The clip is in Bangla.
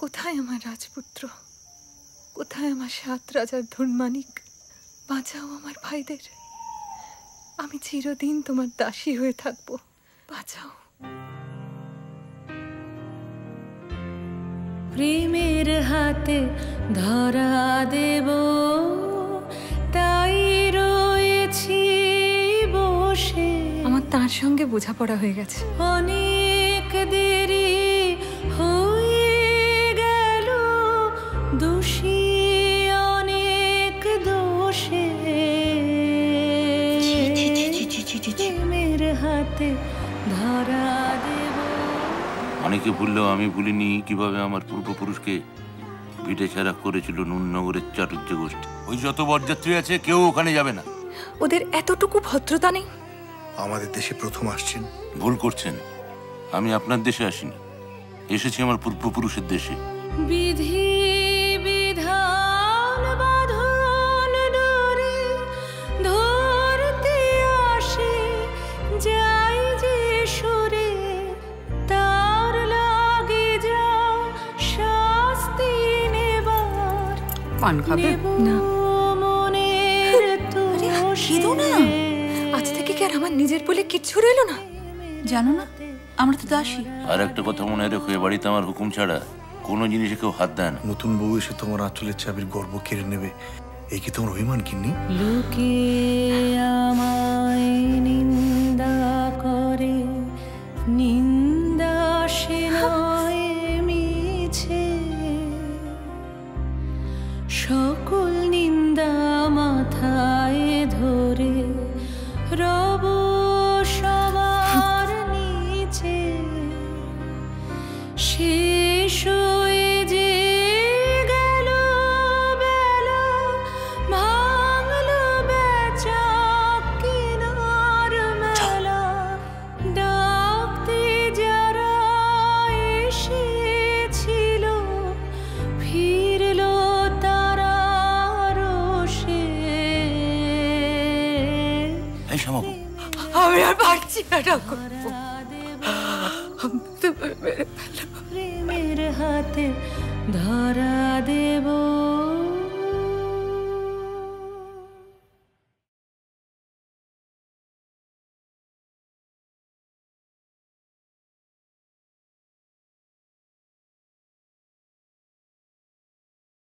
কোথায় আমার রাজপুত্র? কোথায় আমার 7 রাজার ধনমানিক? বাঁচাও আমার ভাইদের। আমি চিরদিন তোমার দাসী হয়ে থাকবো। বাঁচাও। প্রেমের হাতে ধরা দেব, তাই রয়েছি বসে। আমার তার সঙ্গে বোঝাপড়া হয়ে গেছে। অনেক দেরি হয়ে গেল, দোষী অনেক দোষে। প্রেমের হাতে ধরা দেব। অনেকে ভুললেও আমি ভুলিনি কিভাবে আমার পূর্বপুরুষকে ভিটে ছাড়া করেছিল নুননগরের চাটুর্য গোষ্ঠী। ওই যত বরযাত্রী আছে কেউ ওখানে যাবে না। ওদের এতটুকু ভদ্রতা নেই। আমাদের দেশে প্রথম আসছেন। ভুল করছেন, আমি আপনার দেশে আসিনি, এসেছি আমার পূর্বপুরুষের দেশে। বিধি বিধান বাঁধন ডোরে ধরতে আসে, যাই যে সুরে তার লাগে যা শাস্তি নেবার। পান খাবে না? মনের আজ থেকে কি আর আমার নিজের বলে কিচ্ছু রইল না? জানো না, আমরা তো দাসী। আর একটা কথা মনে রেখো, এ বাড়িতে আমার হুকুম ছাড়া কোনো জিনিসে কেউ হাত দেয় না। নতুন বউ এসে তোমার আঁচলের চাবির গর্ব কেড়ে নেবে, এই কি তোমার অভিমান কিন্নি? লোকে আমায় নিন্দা করে, নিন্দা সে নয় মিছে। সকল নিন্দা মাথায় ধরে রব সবার নিচে। শেষ হয়ে যে গেল বেলা, ভাঙলো বেচা কেনার মেলা। ডাকতে যারা এসেছিল, ফিরলো তারা রোষে। এই শ্যামাবু, আমি আর পারছি না ঠাকুর।